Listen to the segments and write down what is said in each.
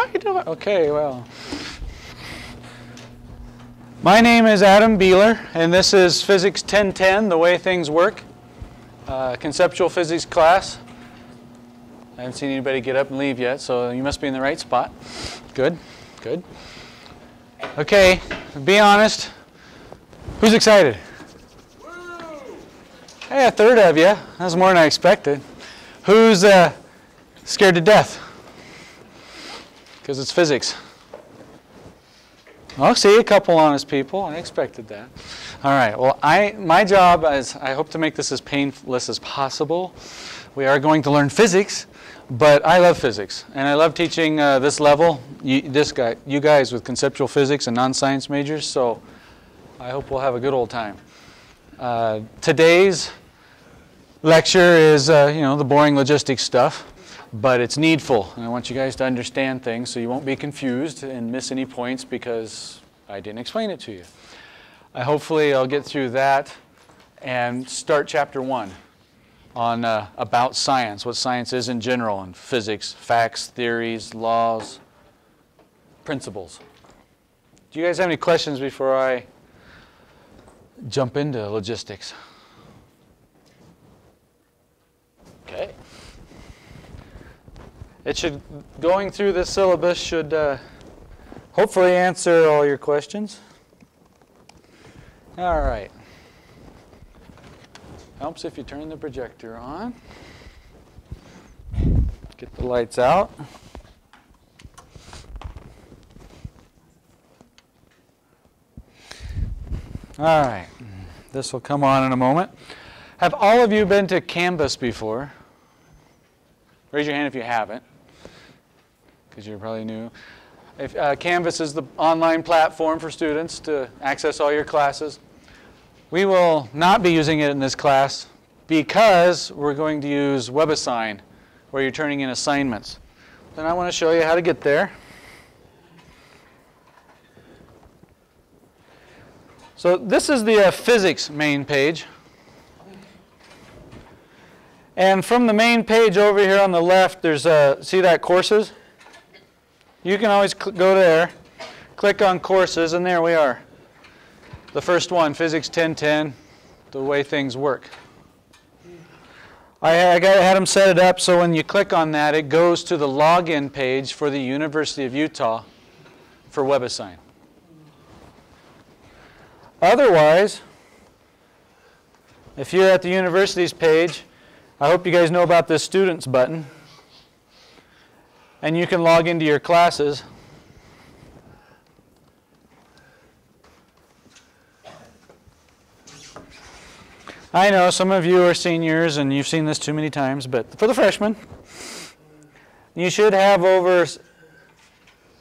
am I doing? Okay, well. My name is Adam Beehler, and this is Physics 1010, The Way Things Work, conceptual physics class. I haven't seen anybody get up and leave yet, so you must be in the right spot. Good, good. Okay, be honest. Who's excited? Hey, a third of you. That's more than I expected. Who's scared to death? Because it's physics. Oh, see, a couple honest people. I expected that. All right, well, my job is, I hope to make this as painless as possible. We are going to learn physics, but I love physics, and I love teaching this level, you guys with conceptual physics and non-science majors, so I hope we'll have a good old time. Today's lecture is, the boring logistics stuff, but it's needful, and I want you guys to understand things so you won't be confused and miss any points because I didn't explain it to you. Hopefully I'll get through that and start chapter 1. On about science, what science is in general, and physics, facts, theories, laws, principles. Do you guys have any questions before I jump into logistics? Okay. Going through this syllabus should hopefully answer all your questions. All right. Helps if you turn the projector on. Get the lights out. All right, this will come on in a moment. Have all of you been to Canvas before? Raise your hand if you haven't, because you're probably new. Canvas is the online platform for students to access all your classes. We will not be using it in this class because we're going to use Webassign, where you're turning in assignments. Then I want to show you how to get there. So this is the physics main page. And from the main page over here on the left, there's see that courses? You can always go there, click on courses, and there we are. The first one, Physics 1010, The Way Things Work. I had them set it up so when you click on that, it goes to the login page for the University of Utah for Webassign. Otherwise, if you're at the university's page, I hope you guys know about this Students button. And you can log into your classes. I know some of you are seniors and you've seen this too many times, but for the freshmen, you should have over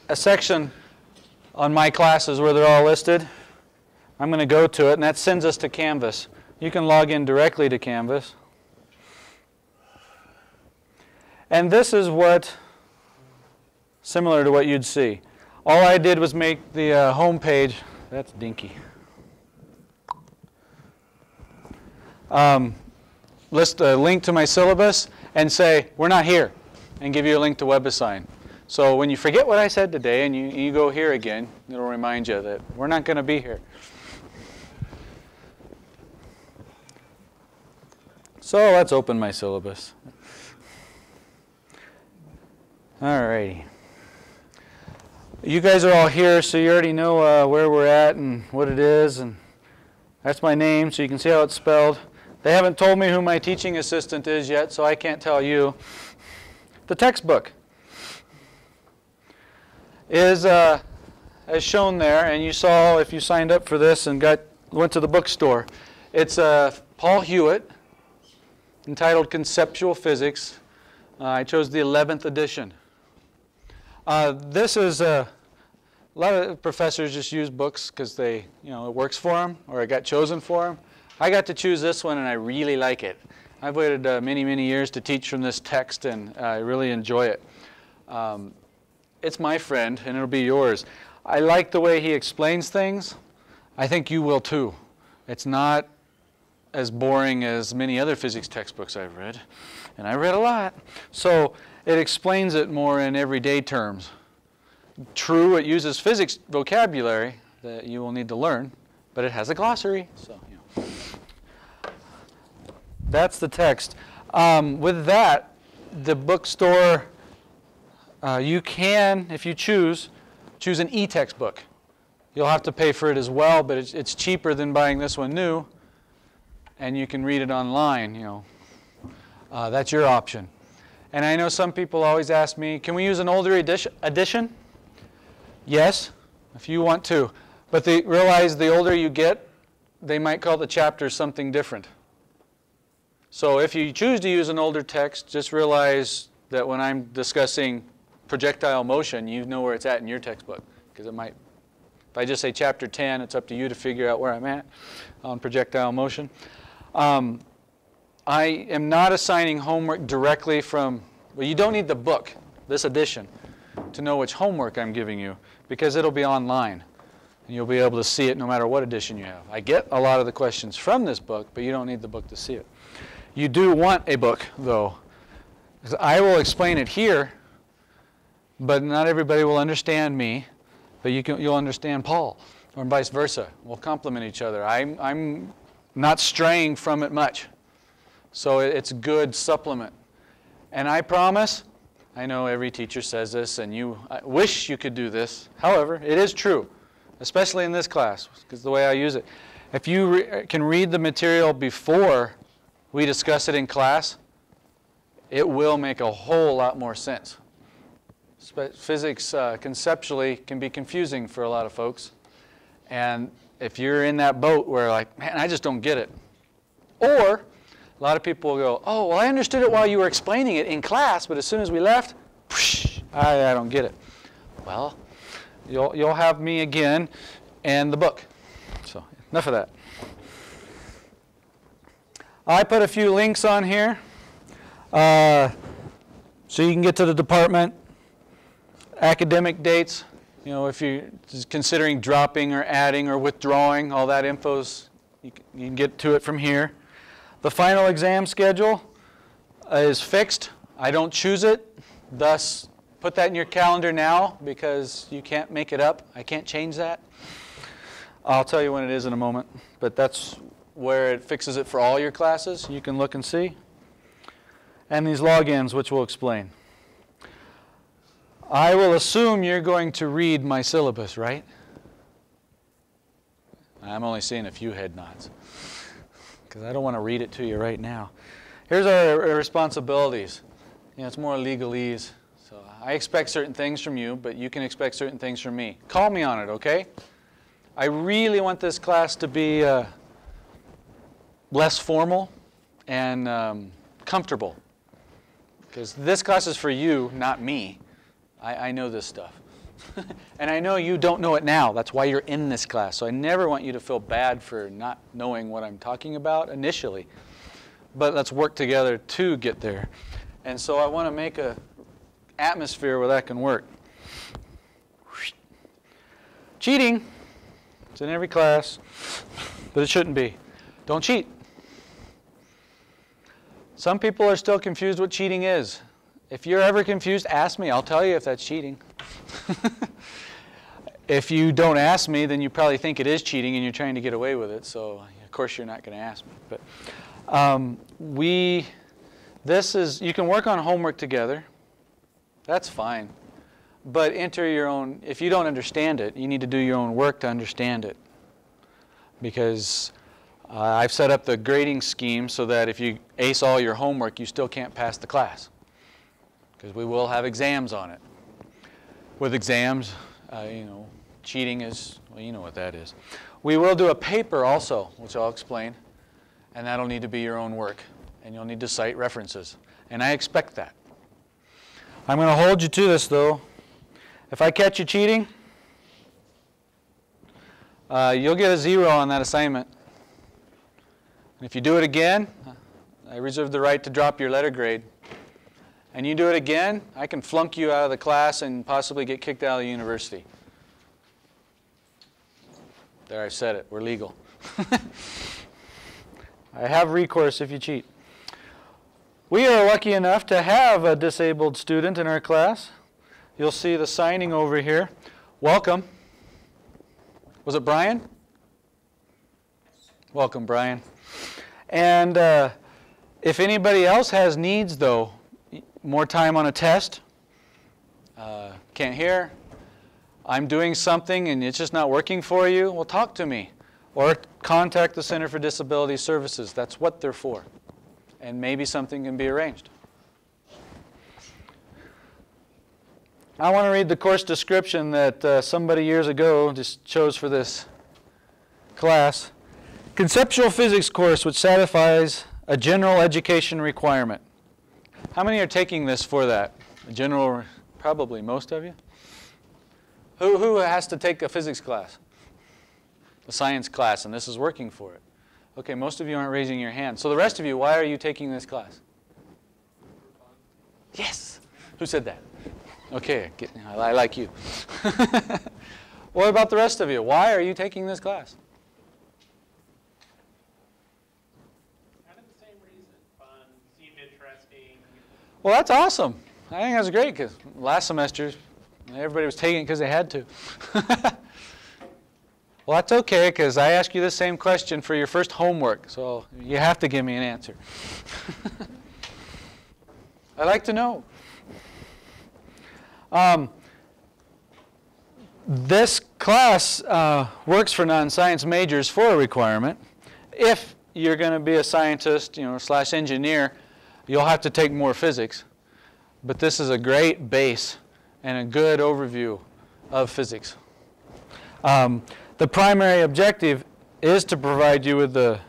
a section on My Classes where they're all listed. I'm going to go to it, and that sends us to Canvas. You can log in directly to Canvas. And this is similar to what you'd see. All I did was make the home page, that's dinky. List a link to my syllabus and say, we're not here, and give you a link to Webassign. So when you forget what I said today and you go here again, it'll remind you that we're not going to be here. So let's open my syllabus. Alrighty. You guys are all here, so you already know where we're at and what it is, and that's my name, so you can see how it's spelled. They haven't told me who my teaching assistant is yet, so I can't tell you. The textbook is as shown there, and you saw if you signed up for this and went to the bookstore. It's Paul Hewitt, entitled Conceptual Physics. I chose the 11th edition. This is a lot of professors just use books because it works for them, or it got chosen for them. I got to choose this one, and I really like it. I've waited many, many years to teach from this text, and I really enjoy it. It's my friend, and it'll be yours. I like the way he explains things. I think you will too. It's not as boring as many other physics textbooks I've read, and I read a lot. So it explains it more in everyday terms. True, it uses physics vocabulary that you will need to learn, but it has a glossary. So, you know. That's the text. With that, the bookstore, you can, if you choose an e-textbook. You'll have to pay for it as well, but it's cheaper than buying this one new, and you can read it online. You know, that's your option. And I know some people always ask me, can we use an older edition? Yes, if you want to. But they realize the older you get, they might call the chapters something different. So if you choose to use an older text, just realize that when I'm discussing projectile motion, you know where it's at in your textbook. Because it might, if I just say chapter 10, it's up to you to figure out where I'm at on projectile motion. I am not assigning homework directly from, well, you don't need the book, this edition, to know which homework I'm giving you, because it'll be online. And you'll be able to see it no matter what edition you have. I get a lot of the questions from this book, but you don't need the book to see it. You do want a book, though. I will explain it here, but not everybody will understand me, but you'll understand Paul, or vice versa. We'll complement each other. I'm not straying from it much, so it's a good supplement. And I promise, I know every teacher says this, and I wish you could do this. However, it is true, especially in this class, because the way I use it. If you can read the material before we discuss it in class, it will make a whole lot more sense. Physics conceptually can be confusing for a lot of folks. And if you're in that boat where like, man, I just don't get it. Or a lot of people will go, oh, well, I understood it while you were explaining it in class, but as soon as we left, I don't get it. Well, you'll have me again and the book. So enough of that. I put a few links on here so you can get to the department, academic dates. You know, if you're considering dropping or adding or withdrawing, all that info's, you can get to it from here. The final exam schedule is fixed. I don't choose it. Thus, put that in your calendar now because you can't make it up. I can't change that. I'll tell you when it is in a moment, but that's where it fixes it for all your classes. You can look and see. And these logins, which we'll explain. I will assume you're going to read my syllabus, right? I'm only seeing a few head nods because I don't want to read it to you right now. Here's our responsibilities. You know, it's more legalese. So I expect certain things from you, but you can expect certain things from me. Call me on it, okay? I really want this class to be less formal and comfortable. Because this class is for you, not me. I know this stuff. And I know you don't know it now. That's why you're in this class. So I never want you to feel bad for not knowing what I'm talking about initially. But let's work together to get there. And so I want to make an atmosphere where that can work. Cheating. It's in every class, but it shouldn't be. Don't cheat. Some people are still confused what cheating is. If you're ever confused, ask me. I'll tell you if that's cheating. If you don't ask me, then you probably think it is cheating and you're trying to get away with it. So, of course, you're not going to ask me. But you can work on homework together. That's fine. But enter your own, if you don't understand it, you need to do your own work to understand it. Because I've set up the grading scheme so that if you ace all your homework, you still can't pass the class. Because we will have exams on it. With exams, you know, cheating is, well, you know what that is. We will do a paper also, which I'll explain. And that'll need to be your own work. And you'll need to cite references. And I expect that. I'm going to hold you to this, though. If I catch you cheating, you'll get a 0 on that assignment. And if you do it again, I reserve the right to drop your letter grade. And you do it again, I can flunk you out of the class and possibly get kicked out of the university. There, I said it. We're legal. I have recourse if you cheat. We are lucky enough to have a disabled student in our class. you'll see the signing over here. Welcome. Was it Brian? Welcome, Brian. And if anybody else has needs, though, more time on a test, can't hear, I'm doing something and it's just not working for you, well, talk to me. Or contact the Center for Disability Services. That's what they're for. And maybe something can be arranged. I want to read the course description that somebody years ago just chose for this class. Conceptual physics course which satisfies a general education requirement. How many are taking this for that? A general, probably most of you. Who has to take a physics class? A science class, and this is working for it. Okay, most of you aren't raising your hand. So the rest of you, why are you taking this class? Yes. Who said that? Okay, I like you. What about the rest of you? Why are you taking this class? Kind of the same reason. Fun, seemed interesting. Well, that's awesome. I think that's great because last semester, everybody was taking it because they had to. Well, that's okay because I asked you the same question for your first homework, so you have to give me an answer. I'd like to know. This class works for non-science majors for a requirement. If you're going to be a scientist, / engineer, you'll have to take more physics. But this is a great base and a good overview of physics. The primary objective is to provide you with the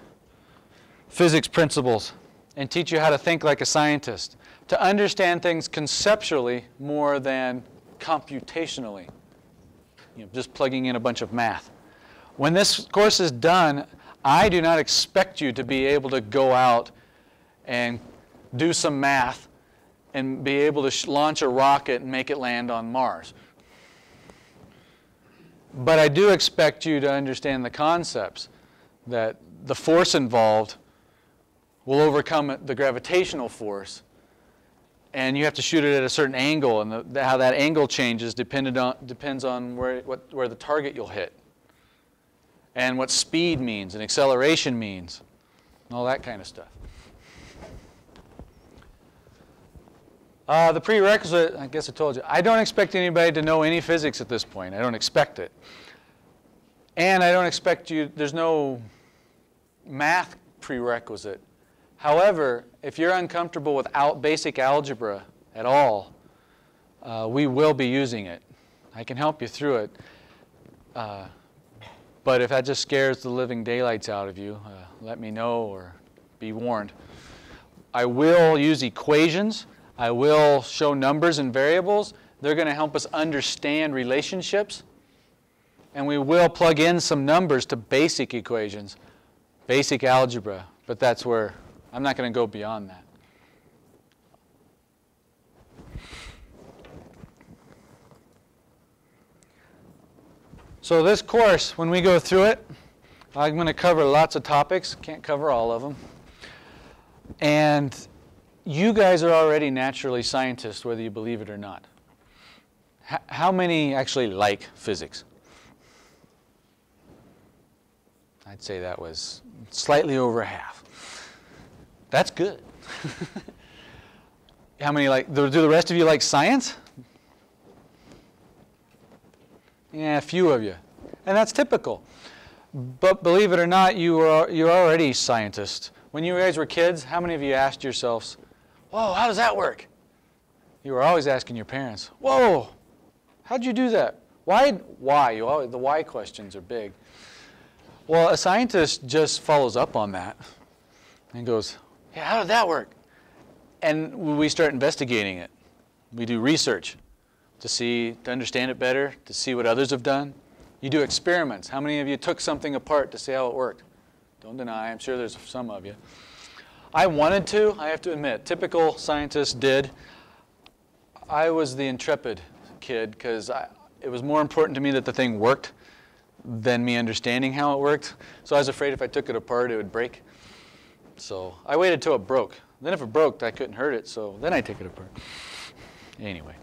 physics principles and teach you how to think like a scientist, to understand things conceptually more than computationally, just plugging in a bunch of math. When this course is done, I do not expect you to be able to go out and do some math and be able to launch a rocket and make it land on Mars. But I do expect you to understand the concepts, that the force involved will overcome the gravitational force, and you have to shoot it at a certain angle, and how that angle changes depends on where the target you'll hit, and what speed means, and acceleration means, and all that kind of stuff. The prerequisite, I guess I told you, I don't expect anybody to know any physics at this point. I don't expect it. And I don't expect you, there's no math prerequisite. However, if you're uncomfortable with basic algebra at all, we will be using it. I can help you through it. But if that just scares the living daylights out of you, let me know or be warned. I will use equations. I will show numbers and variables. They're going to help us understand relationships. And we will plug in some numbers to basic equations, basic algebra. But that's where I'm not going to go beyond that. So this course, when we go through it, I'm going to cover lots of topics. Can't cover all of them. And you guys are already naturally scientists, whether you believe it or not. How many actually like physics? I'd say that was slightly over half. That's good. How many like, do the rest of you like science? Yeah, a few of you. And that's typical. But believe it or not, you're already scientists. When you guys were kids, how many of you asked yourselves, whoa, how does that work? You were always asking your parents, whoa, how'd you do that? Why? The why questions are big. Well, a scientist just follows up on that and goes, yeah, how did that work? And we start investigating it. We do research to understand it better, to see what others have done. You do experiments. How many of you took something apart to see how it worked? Don't deny, I'm sure there's some of you. I wanted to, I have to admit, typical scientists did. I was the intrepid kid because it was more important to me that the thing worked than me understanding how it worked. So I was afraid if I took it apart, it would break. So I waited till it broke. Then if it broke, I couldn't hurt it, so then I took it apart. Anyway,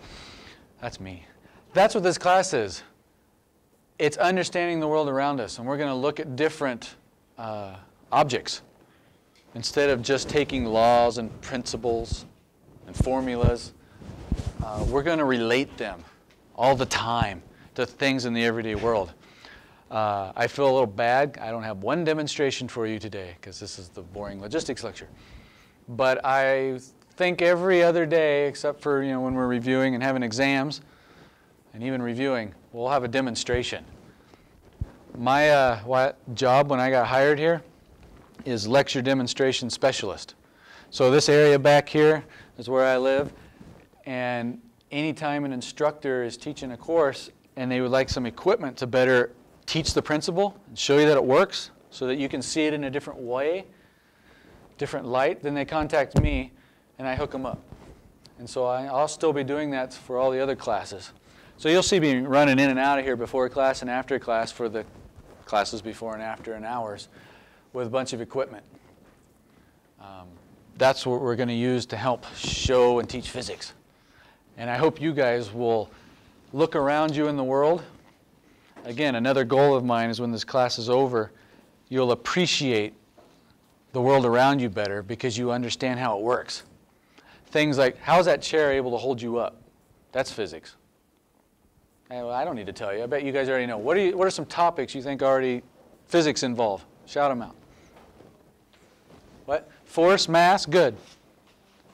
That's me. That's what this class is. It's understanding the world around us, and we're going to look at different objects. Instead of just taking laws and principles and formulas, we're going to relate them all the time to things in the everyday world. I feel a little bad. I don't have one demonstration for you today because this is the boring logistics lecture. But I think every other day, except for when we're reviewing and having exams, and even reviewing, we'll have a demonstration. My job when I got hired here is lecture demonstration specialist. So this area back here is where I live, and anytime an instructor is teaching a course and they would like some equipment to better teach the principle and show you that it works so that you can see it in a different way, different light, then they contact me and I hook them up. And so I'll still be doing that for all the other classes. So you'll see me running in and out of here before class and after class for the classes before and after and hours with a bunch of equipment. That's what we're going to use to help show and teach physics. And I hope you guys will look around you in the world. Again, another goal of mine is when this class is over, you'll appreciate the world around you better because you understand how it works. Things like, how is that chair able to hold you up? That's physics. I don't need to tell you. I bet you guys already know. What are some topics you think already physics involve? Shout them out. What? Force, mass, good.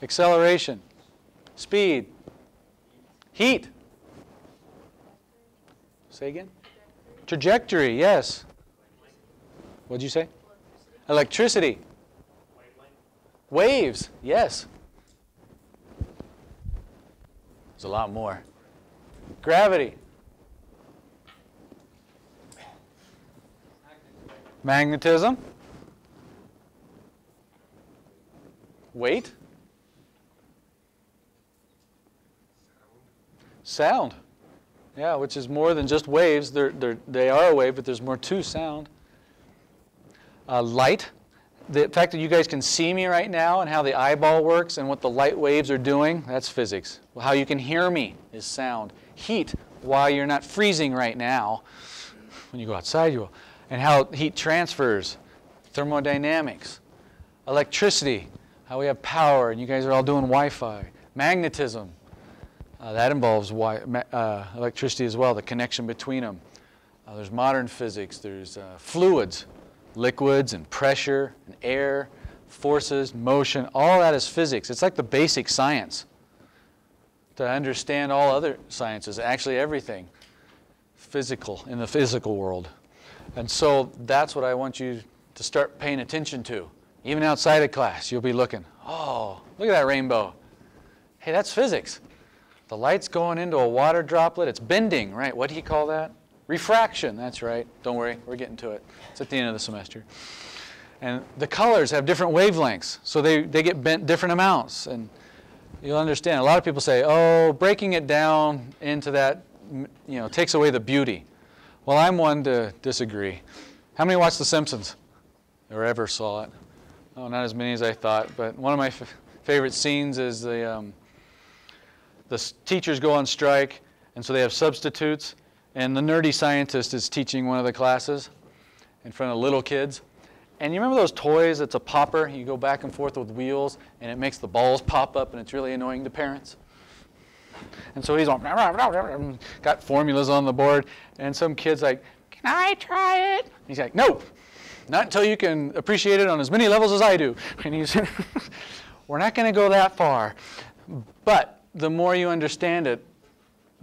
Acceleration, speed, heat. Say again? Trajectory, yes. What'd you say? Electricity. Waves, yes. There's a lot more. Gravity. Magnetism. Weight. Sound. Yeah, which is more than just waves. They are a wave, but there's more to sound. Light. The fact that you guys can see me right now and how the eyeball works and what the light waves are doing, that's physics. Well, how you can hear me is sound. Heat, why you're not freezing right now. When you go outside, you will. And how heat transfers. Thermodynamics. Electricity, how we have power, and you guys are all doing Wi-Fi. Magnetism, that involves electricity as well, the connection between them. There's modern physics, there's fluids, liquids and pressure and air, forces, motion, all that is physics. It's like the basic science to understand all other sciences, actually everything physical in the physical world. And so that's what I want you to start paying attention to. Even outside of class, you'll be looking, oh, look at that rainbow. Hey, that's physics. The light's going into a water droplet. It's bending, right? What do you call that? Refraction, that's right. Don't worry, we're getting to it. It's at the end of the semester. And the colors have different wavelengths, so they get bent different amounts. And you'll understand. A lot of people say, oh, breaking it down into that, takes away the beauty. Well, I'm one to disagree. How many watched The Simpsons or ever saw it? Oh, not as many as I thought, but one of my favorite scenes is the teachers go on strike, and so they have substitutes, and the nerdy scientist is teaching one of the classes in front of little kids. And you remember those toys that's a popper? You go back and forth with wheels, and it makes the balls pop up, and it's really annoying to parents. And so he's on, got formulas on the board, and some kid's like, can I try it? He's like, no, not until you can appreciate it on as many levels as I do. And he's, we're not going to go that far. But the more you understand it,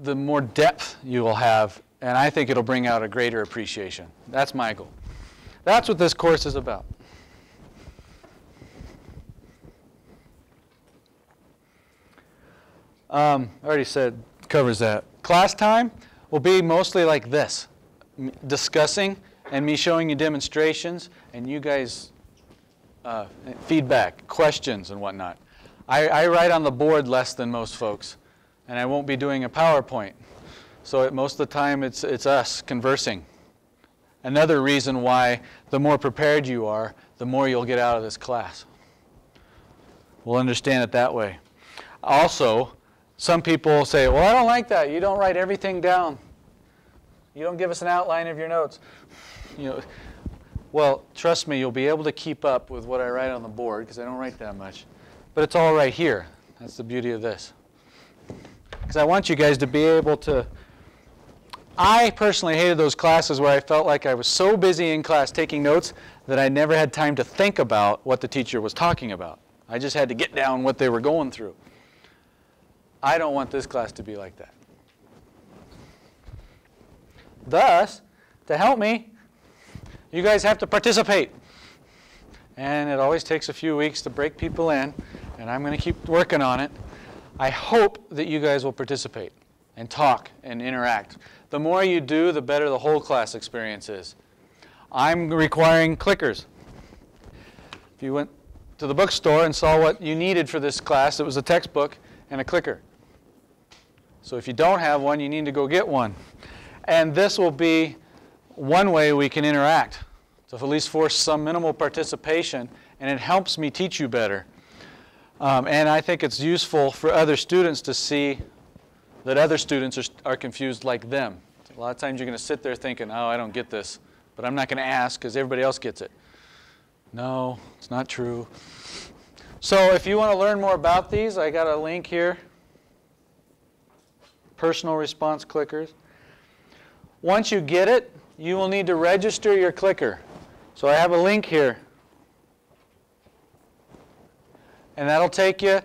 the more depth you will have, and I think it'll bring out a greater appreciation. That's my goal. That's what this course is about. I already said, covers that. Class time will be mostly like this, discussing and me showing you demonstrations and you guys feedback, questions and whatnot. I write on the board less than most folks, and I won't be doing a PowerPoint. So most of the time it's us conversing. Another reason why the more prepared you are, the more you'll get out of this class. We'll understand it that way. Also, Some people say, well, I don't like that. You don't write everything down. You don't give us an outline of your notes. You know, well, trust me, you'll be able to keep up with what I write on the board because I don't write that much. But it's all right here. That's the beauty of this. Because I want you guys to be able to... I personally hated those classes where I felt like I was so busy in class taking notes that I never had time to think about what the teacher was talking about. I just had to get down what they were going through. I don't want this class to be like that. Thus, to help me, you guys have to participate. And it always takes a few weeks to break people in, and I'm going to keep working on it. I hope that you guys will participate and talk and interact. The more you do, the better the whole class experience is. I'm requiring clickers. If you went to the bookstore and saw what you needed for this class, it was a textbook and a clicker. So if you don't have one, you need to go get one. And this will be one way we can interact, to at least force some minimal participation, and it helps me teach you better. And I think it's useful for other students to see that other students are confused like them. A lot of times you're going to sit there thinking, oh, I don't get this, but I'm not going to ask because everybody else gets it. No, it's not true. So if you want to learn more about these, I got a link here. Personal response clickers. Once you get it, you will need to register your clicker. So I have a link here. And that'll take you,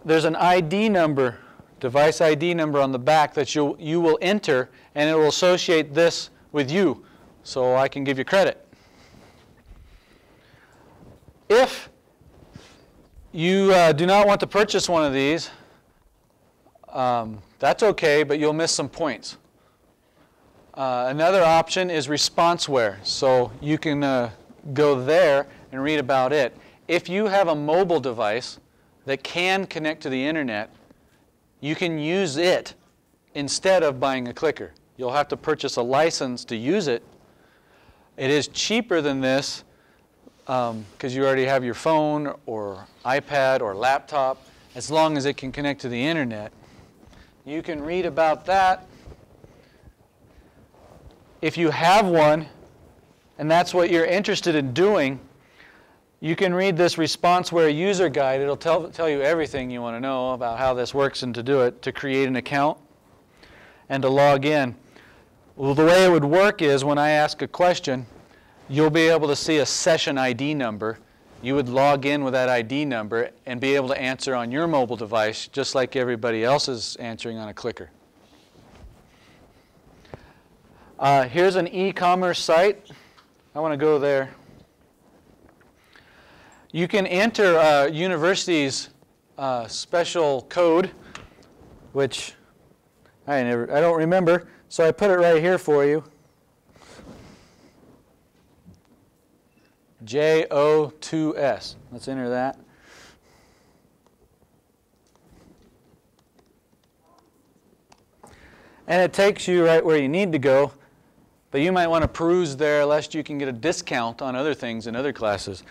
there's an ID number, device ID number on the back that you will enter, and it will associate this with you, so I can give you credit. If you do not want to purchase one of these, that's okay, but you'll miss some points. Another option is responseware, so you can go there and read about it. If you have a mobile device that can connect to the internet, you can use it instead of buying a clicker. You'll have to purchase a license to use it. It is cheaper than this because you already have your phone or iPad or laptop, as long as it can connect to the internet. You can read about that. If you have one, and that's what you're interested in doing, you can read this responseware user guide. It'll tell you everything you want to know about how this works and to do it, to create an account and to log in. Well, the way it would work is when I ask a question, you'll be able to see a session ID number. You would log in with that ID number and be able to answer on your mobile device just like everybody else is answering on a clicker. Here's an e-commerce site. I want to go there. You can enter university's special code, which I don't remember, so I put it right here for you. JO2S. Let's enter that. And it takes you right where you need to go, but you might want to peruse there lest you can get a discount on other things in other classes.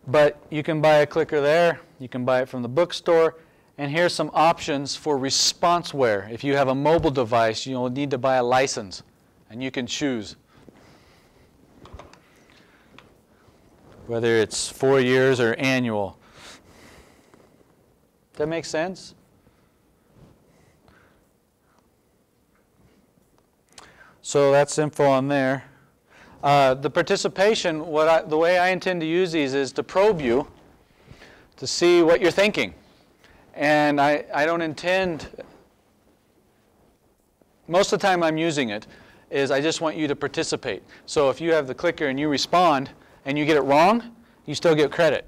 But you can buy a clicker there, you can buy it from the bookstore, and here's some options for responseware. If you have a mobile device, you'll need to buy a license, and you can choose whether it's 4 years or annual. Does that make sense? So that's info on there. The participation, the way I intend to use these is to probe you to see what you're thinking. And I don't intend, most of the time I'm using it, is I just want you to participate. So if you have the clicker and you respond and you get it wrong, you still get credit.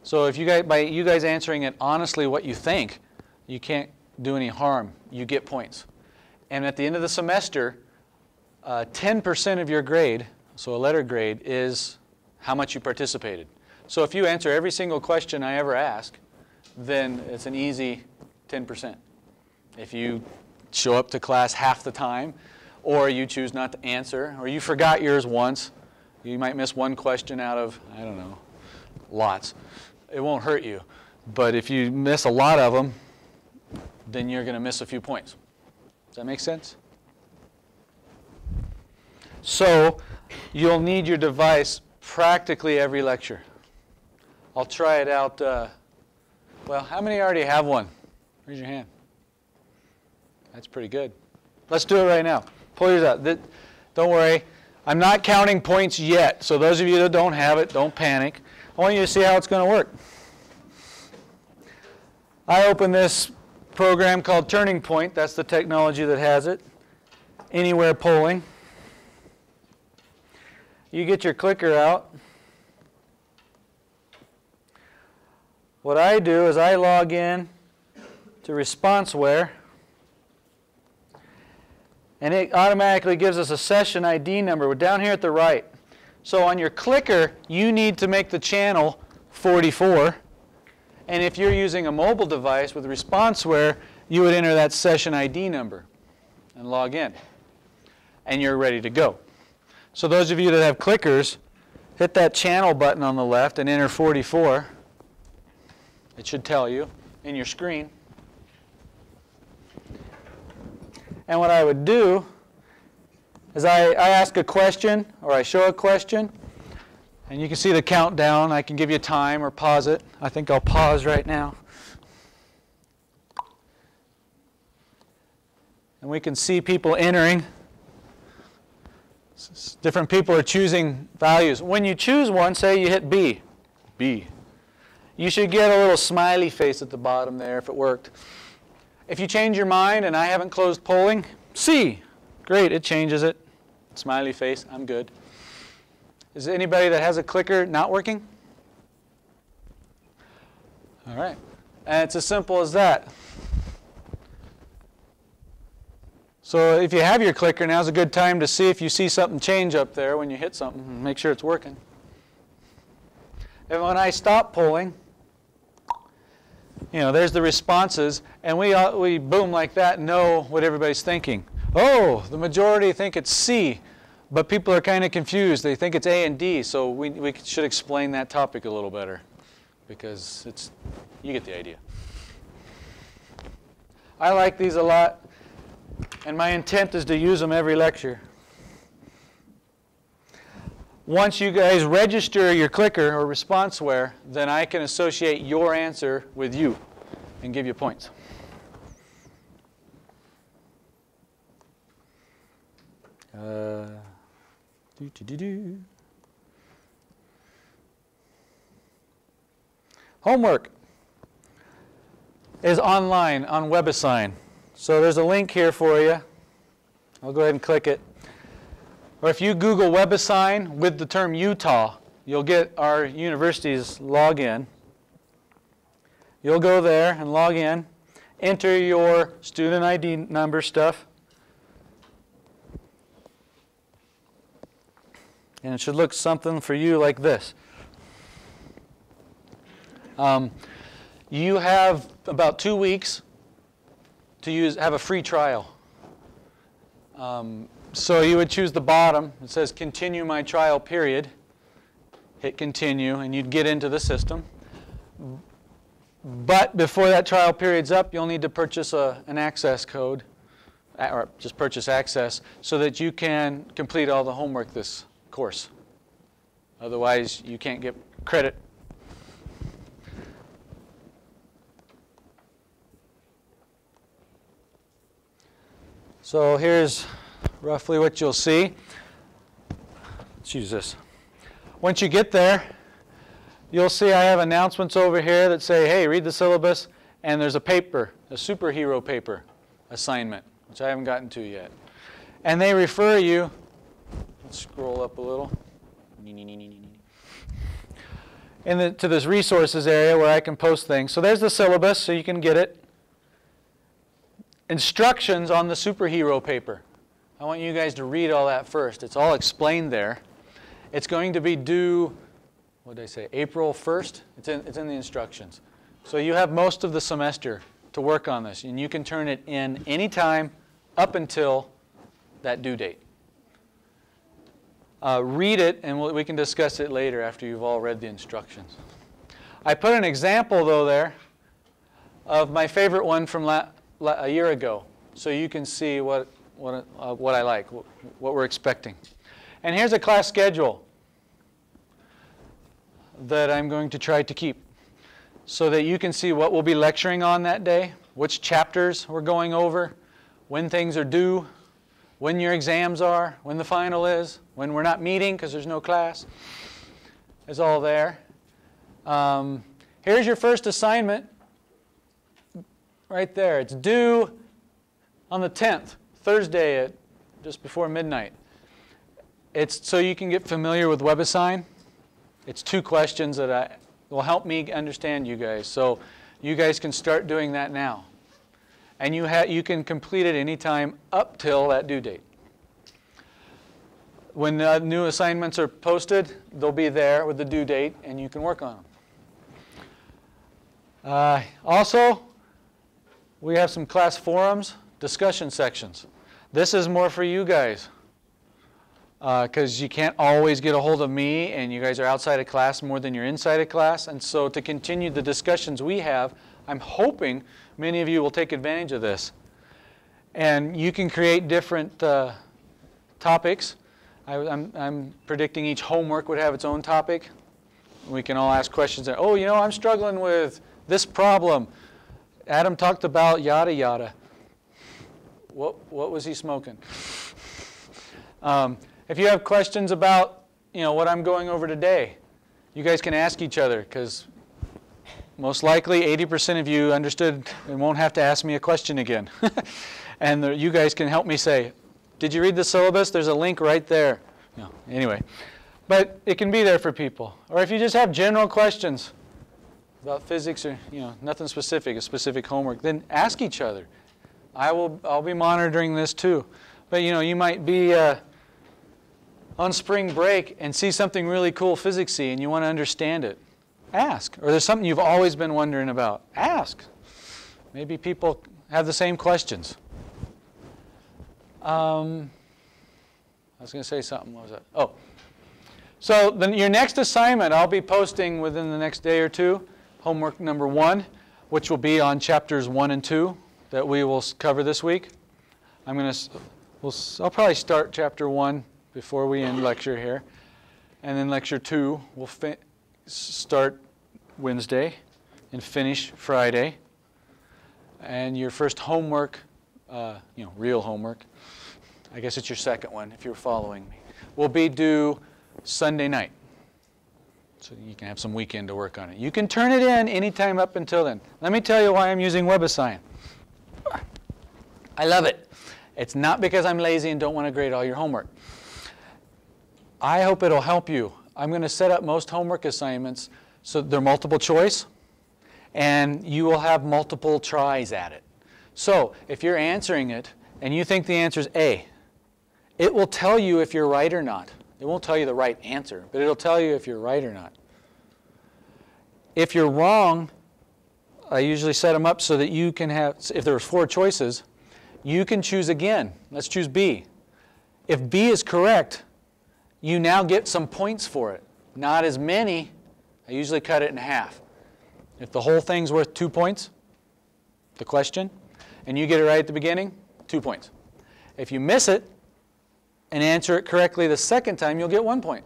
So if by you guys answering it honestly what you think, you can't do any harm. You get points. And at the end of the semester, 10% of your grade, so a letter grade, is how much you participated. So if you answer every single question I ever ask, then it's an easy 10%. If you show up to class half the time, or you choose not to answer, or you forgot yours once, you might miss one question out of, I don't know, lots. It won't hurt you. But if you miss a lot of them, then you're going to miss a few points. Does that make sense? So you'll need your device practically every lecture. I'll try it out. Well, how many already have one? Raise your hand. That's pretty good. Let's do it right now. Pull yours out. Don't worry. I'm not counting points yet. So those of you that don't have it, don't panic. I want you to see how it's going to work. I open this program called Turning Point. That's the technology that has it. Anywhere polling. You get your clicker out. What I do is I log in to ResponseWare, and it automatically gives us a session ID number. We're down here at the right. So on your clicker, you need to make the channel 44. And if you're using a mobile device with ResponseWare, you would enter that session ID number and log in. And you're ready to go. So those of you that have clickers, hit that channel button on the left and enter 44. It should tell you in your screen. And what I would do is I ask a question, or I show a question, and you can see the countdown. I can give you time or pause it. I think I'll pause right now. And we can see people entering. Different people are choosing values. When you choose one, say you hit B. B. You should get a little smiley face at the bottom there if it worked. If you change your mind and I haven't closed polling, C. Great, it changes it. Smiley face, I'm good. Is there anybody that has a clicker not working? All right. And it's as simple as that. So if you have your clicker, now's a good time to see if you see something change up there when you hit something and make sure it's working. And when I stop polling, there's the responses, and we boom like that know what everybody's thinking. Oh, the majority think it's C, but people are kind of confused. They think it's A and D, so we should explain that topic a little better because you get the idea. I like these a lot, and my intent is to use them every lecture. Once you guys register your clicker or ResponseWare, then I can associate your answer with you and give you points. Homework is online on Webassign. So there's a link here for you. I'll go ahead and click it. Or if you Google Webassign with the term Utah, you'll get our university's login. You'll go there and log in, enter your student ID number stuff, and it should look something for you like this. You have about 2 weeks to have a free trial. So you would choose the bottom. It says continue my trial period. Hit continue, and you'd get into the system. But before that trial period's up, you'll need to purchase an access code, or just purchase access, so that you can complete all the homework this course. Otherwise, you can't get credit. So here's roughly what you'll see. Let's use this. Once you get there, you'll see I have announcements over here that say, hey, read the syllabus, and there's a paper, a superhero paper assignment, which I haven't gotten to yet. And they refer you, let's scroll up a little, to this resources area where I can post things. So there's the syllabus, so you can get it. Instructions on the superhero paper. I want you guys to read all that first. It's all explained there. It's going to be due, what did I say, April 1st? It's in the instructions. So you have most of the semester to work on this, and you can turn it in anytime up until that due date. Read it, and we can discuss it later after you've all read the instructions. I put an example, though, there of my favorite one from a year ago, so you can see what I like, what we're expecting. And here's a class schedule that I'm going to try to keep so that you can see what we'll be lecturing on that day, which chapters we're going over, when things are due, when your exams are, when the final is, when we're not meeting because there's no class. It's all there. Here's your first assignment right there. It's due on the 10th, Thursday at just before midnight. It's so you can get familiar with Webassign. It's 2 questions that will help me understand you guys. So you guys can start doing that now. And you can complete it anytime up till that due date. When new assignments are posted, they'll be there with the due date, and you can work on them. Also, we have some class forums, discussion sections. This is more for you guys because you can't always get a hold of me, and you guys are outside of class more than you're inside of class. And so to continue the discussions we have, I'm hoping many of you will take advantage of this. And you can create different topics. I'm predicting each homework would have its own topic. We can all ask questions. Oh, you know, I'm struggling with this problem. Adam talked about yada yada. What was he smoking? If you have questions about, you know, what I'm going over today, you guys can ask each other because most likely 80% of you understood and won't have to ask me a question again. And you guys can help me say, did you read the syllabus? There's a link right there. No, anyway, but it can be there for people. Or if you just have general questions about physics or, you know, nothing specific, a specific homework, then ask each other. I'll be monitoring this too. But you know, you might be on spring break and see something really cool physics-y and you want to understand it. Ask. Or there's something you've always been wondering about. Ask. Maybe people have the same questions. I was going to say something. What was that? Oh. So your next assignment I'll be posting within the next day or two, homework number 1, which will be on chapters 1 and 2 that we will cover this week. I'll probably start chapter 1 before we end lecture here. And then lecture 2 will start Wednesday and finish Friday. And your first homework, you know, real homework, I guess it's your second one if you're following me, will be due Sunday night. So you can have some weekend to work on it. You can turn it in anytime up until then. Let me tell you why I'm using Webassign. I love it. It's not because I'm lazy and don't want to grade all your homework. I hope it'll help you. I'm going to set up most homework assignments so they're multiple choice, and you will have multiple tries at it. So if you're answering it and you think the answer is A, it will tell you if you're right or not. It won't tell you the right answer, but it'll tell you if you're right or not. If you're wrong, I usually set them up so that you can have, if there's 4 choices, you can choose again. Let's choose B. If B is correct, you now get some points for it. Not as many. I usually cut it in half. If the whole thing's worth 2 points, the question, and you get it right at the beginning, 2 points. If you miss it and answer it correctly the second time, you'll get 1 point.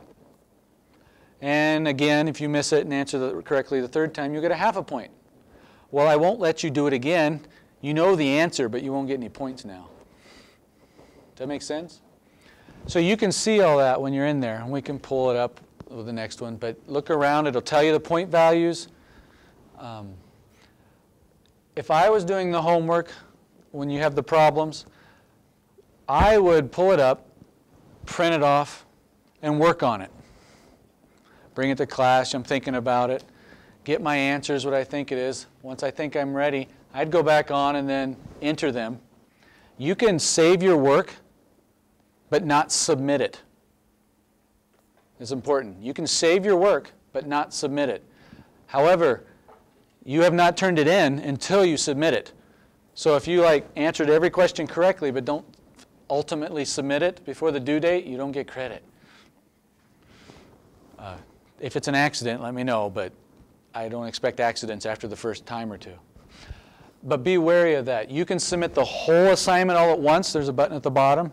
And again, if you miss it and answer it correctly the third time, you'll get a half a point. Well, I won't let you do it again. You know the answer, but you won't get any points now. Does that make sense? So you can see all that when you're in there, and we can pull it up with the next one. But look around. It'll tell you the point values. If I was doing the homework when you have the problems, I would pull it up, print it off, and work on it. Bring it to class. I'm thinking about it. Get my answers, what I think it is. Once I think I'm ready, I'd go back on and then enter them. You can save your work, but not submit it. It's important. You can save your work, but not submit it. However, you have not turned it in until you submit it. So if you answered every question correctly, but don't ultimately submit it before the due date, you don't get credit. If it's an accident, let me know, but I don't expect accidents after the first time or two. But be wary of that. You can submit the whole assignment all at once. There's a button at the bottom.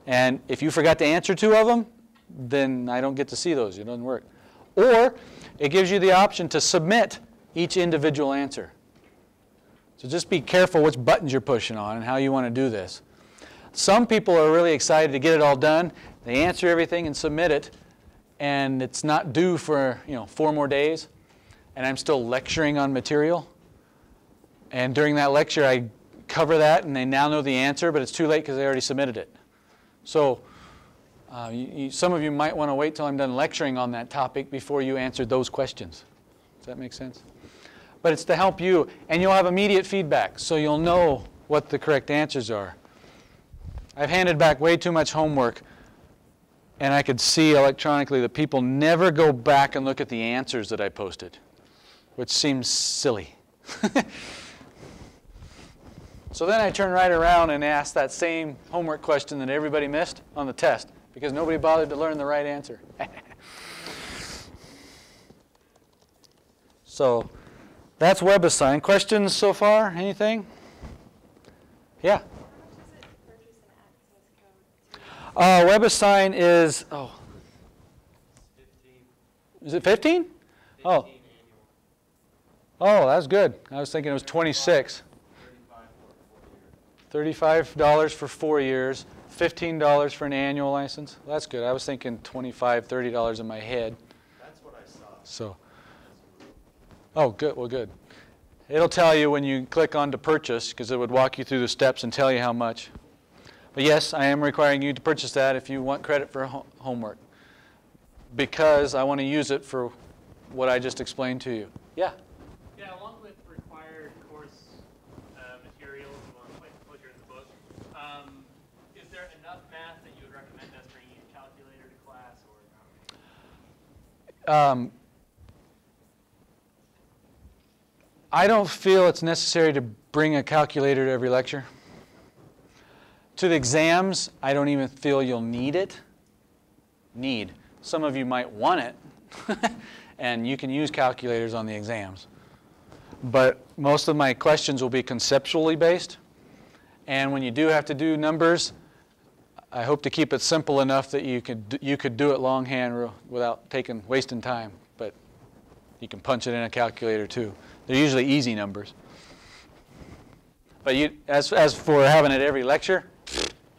And if you forgot to answer 2 of them, then I don't get to see those. It doesn't work. Or it gives you the option to submit each individual answer. So just be careful which buttons you're pushing on and how you want to do this. Some people are really excited to get it all done. They answer everything and submit it, and it's not due for 4 more days, and I'm still lecturing on material. And during that lecture, I cover that, and they now know the answer, but it's too late because they already submitted it. So some of you might want to wait till I'm done lecturing on that topic before you answer those questions. Does that make sense? But it's to help you, and you'll have immediate feedback, so you'll know what the correct answers are. I've handed back way too much homework, and I could see electronically that people never go back and look at the answers that I posted, which seems silly. So then I turn right around and ask that same homework question that everybody missed on the test, because nobody bothered to learn the right answer. So that's Webassign. Questions so far? Anything? Yeah? Webassign is, is it 15? Oh. Oh, that's good. I was thinking it was 26. $35 for 4 years, $15 for an annual license. That's good. I was thinking $25, $30 in my head. That's what I saw. So, oh, good. Well, good. It'll tell you when you click on to purchase, because it would walk you through the steps and tell you how much. But yes, I am requiring you to purchase that if you want credit for homework, because I want to use it for what I just explained to you. Yeah? Yeah, along with required course materials, what you're in the book, is there enough math that you would recommend us bringing a calculator to class or not? I don't feel it's necessary to bring a calculator to every lecture. To the exams, I don't even feel you'll need it. Some of you might want it, and you can use calculators on the exams. But most of my questions will be conceptually based. And when you do have to do numbers, I hope to keep it simple enough that you could do it longhand without wasting time. But you can punch it in a calculator too. They're usually easy numbers. But as for having it every lecture,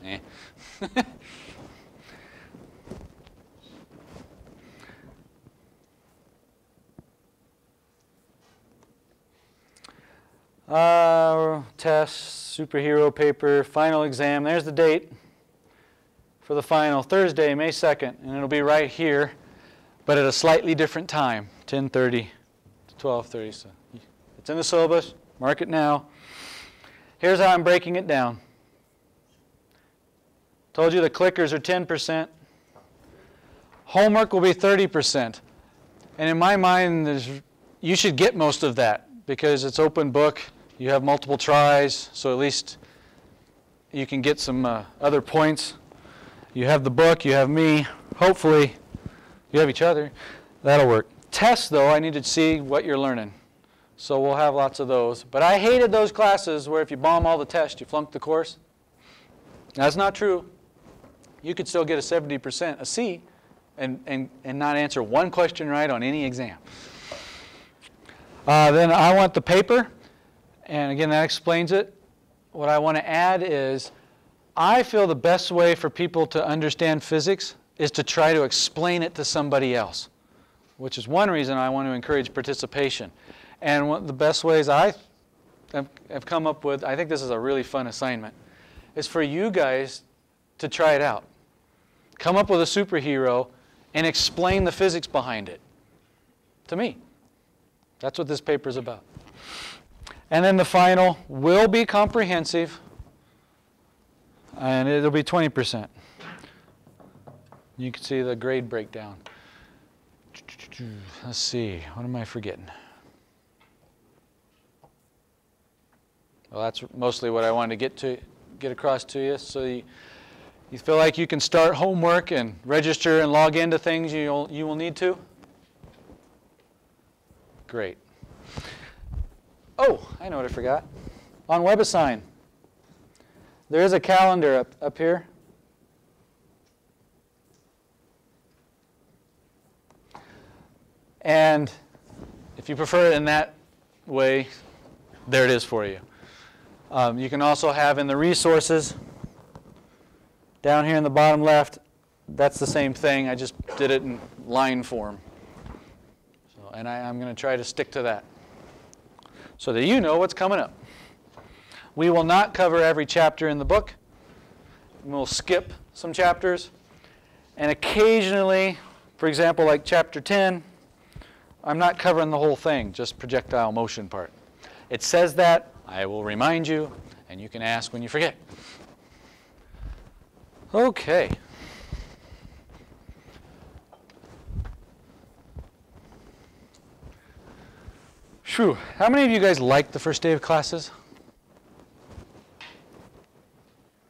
eh. Test, superhero paper, final exam. There's the date for the final, Thursday, May 2nd. And it'll be right here, but at a slightly different time, 10:30 to 12:30. So it's in the syllabus. Mark it now. Here's how I'm breaking it down. Told you the clickers are 10%. Homework will be 30%. And in my mind, you should get most of that because it's open book. You have multiple tries, so at least you can get some other points. You have the book, you have me. Hopefully, you have each other. That'll work. Tests, though, I need to see what you're learning. So we'll have lots of those. But I hated those classes where if you bomb all the tests, you flunk the course. That's not true. You could still get a 70%, a C, and not answer one question right on any exam. Then I want the paper. And again, that explains it. What I want to add is I feel the best way for people to understand physics is to try to explain it to somebody else, which is one reason I want to encourage participation. And one of the best ways I have come up with, I think this is a really fun assignment, is for you guys to try it out. Come up with a superhero and explain the physics behind it to me. That's what this paper is about. And then the final will be comprehensive, and it'll be 20%. You can see the grade breakdown. Let's see, what am I forgetting? Well, that's mostly what I wanted to get across to you. So you feel like you can start homework and register and log into things you will need to? Great. Oh, I know what I forgot. On Webassign, there is a calendar up here. And if you prefer it in that way, there it is for you. You can also have in the resources, down here in the bottom left, that's the same thing. I just did it in line form. So, and I'm going to try to stick to that so that you know what's coming up. We will not cover every chapter in the book. We'll skip some chapters. And occasionally, for example, like chapter 10, I'm not covering the whole thing, just projectile motion part. It says that. I will remind you, and you can ask when you forget. Okay. Phew. How many of you guys liked the first day of classes?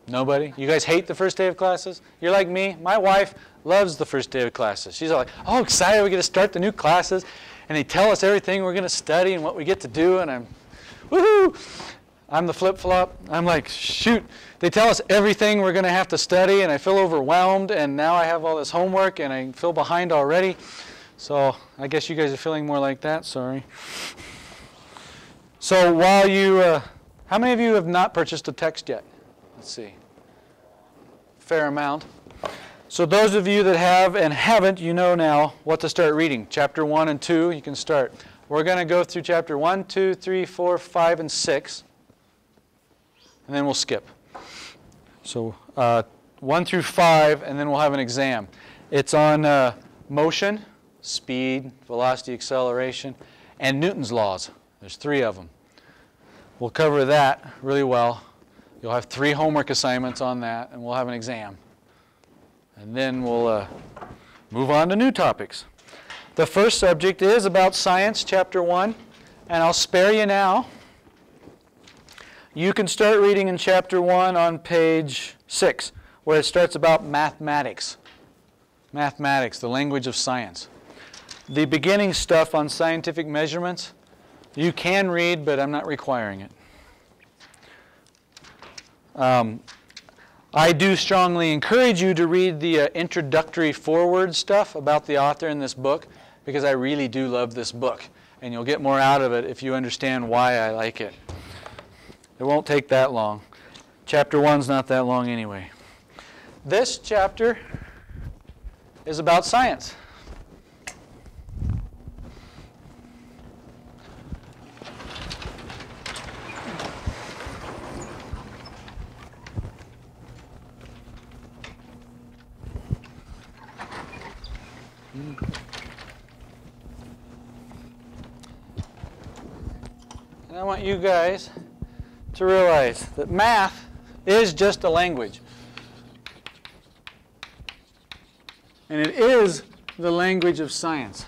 Nobody? You guys hate the first day of classes? You're like me. My wife loves the first day of classes. She's all like, oh, excited, we get to start the new classes. And they tell us everything we're going to study and what we get to do. And I'm, woohoo! I'm the flip-flop. I'm like, shoot. They tell us everything we're going to have to study. And I feel overwhelmed. And now I have all this homework. And I feel behind already. So I guess you guys are feeling more like that. Sorry. So while you, how many of you have not purchased a text yet? Let's see. Fair amount. So those of you that have and haven't, you know now what to start reading. Chapter 1 and 2, you can start. We're going to go through chapter 1, 2, 3, 4, 5, and 6. And then we'll skip. So 1 through 5, and then we'll have an exam. It's on motion, speed, velocity, acceleration, and Newton's laws. There's 3 of them. We'll cover that really well. You'll have 3 homework assignments on that, and we'll have an exam. And then we'll move on to new topics. The first subject is about science, chapter 1, and I'll spare you now. You can start reading in chapter 1 on page 6, where it starts about mathematics. Mathematics, the language of science. The beginning stuff on scientific measurements, you can read, but I'm not requiring it. I do strongly encourage you to read the introductory foreword stuff about the author in this book, because I really do love this book. And you'll get more out of it if you understand why I like it. It won't take that long. Chapter 1's not that long anyway. This chapter is about science. And I want you guys to realize that math is just a language. And it is the language of science.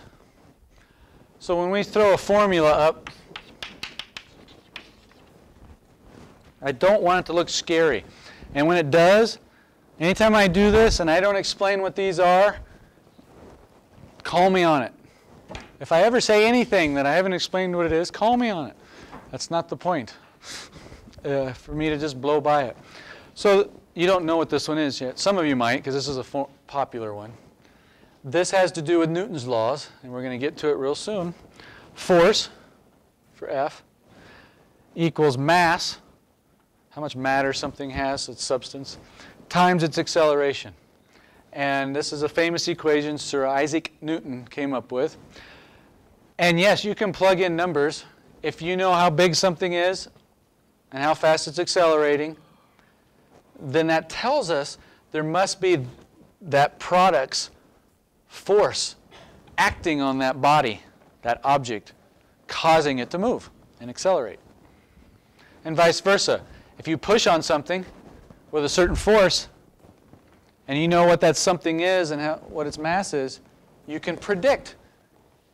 So when we throw a formula up, I don't want it to look scary. And when it does, anytime I do this and I don't explain what these are, call me on it. If I ever say anything that I haven't explained what it is, call me on it. That's not the point. For me to just blow by it. So you don't know what this one is yet. Some of you might, because this is a popular one. This has to do with Newton's laws, and we're going to get to it real soon. Force, for F, equals mass, how much matter something has, its substance, times its acceleration. And this is a famous equation Sir Isaac Newton came up with. And yes, you can plug in numbers. If you know how big something is and how fast it's accelerating, then that tells us there must be that product's force acting on that body, that object, causing it to move and accelerate. And vice versa. If you push on something with a certain force, and you know what that something is and what its mass is, you can predict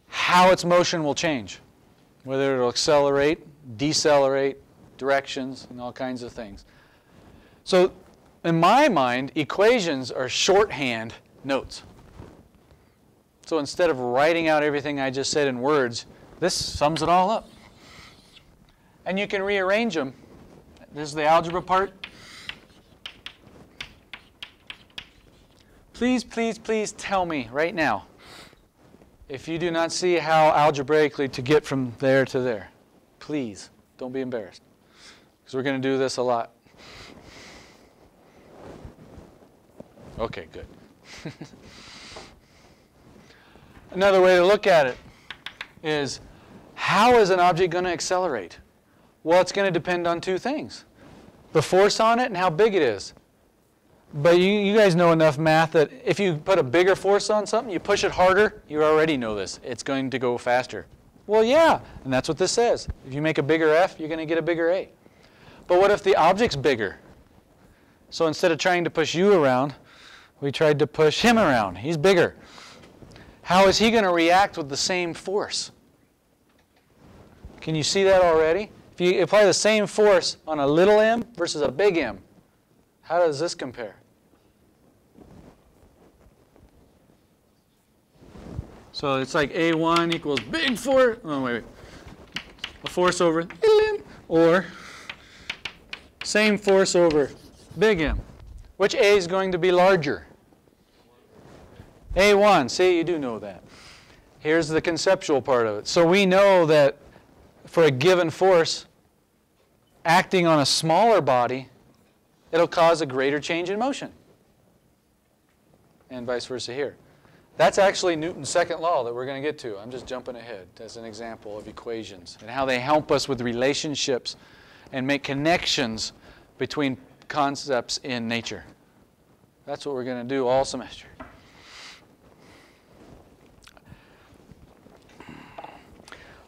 how its motion will change, whether it'll accelerate, decelerate, directions, and all kinds of things. So in my mind, equations are shorthand notes. So instead of writing out everything I just said in words, this sums it all up. And you can rearrange them. This is the algebra part. Please, please, please tell me right now if you do not see how algebraically to get from there to there. Please, don't be embarrassed, because we're going to do this a lot. Okay, good. Another way to look at it is, how is an object going to accelerate? Well, it's going to depend on two things: the force on it and how big it is. But you guys know enough math that if you put a bigger force on something, you push it harder, you already know this. It's going to go faster. Well, yeah, and that's what this says. If you make a bigger F, you're going to get a bigger A. But what if the object's bigger? So instead of trying to push you around, we tried to push him around. He's bigger. How is he going to react with the same force? Can you see that already? If you apply the same force on a little m versus a big M, how does this compare? So it's like A1 equals big force. Oh, wait. A force over little m, or same force over big M. Which A is going to be larger? A1. See, you do know that. Here's the conceptual part of it. So we know that for a given force acting on a smaller body, it'll cause a greater change in motion. And vice versa here. That's actually Newton's second law that we're going to get to. I'm just jumping ahead as an example of equations and how they help us with relationships and make connections between concepts in nature. That's what we're going to do all semester.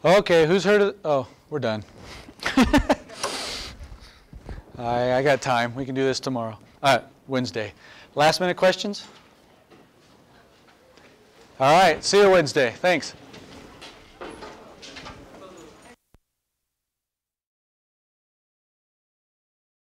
Okay, who's heard of... Oh, we're done. I got time. We can do this tomorrow. Wednesday. Last minute questions? All right, see you Wednesday. Thanks.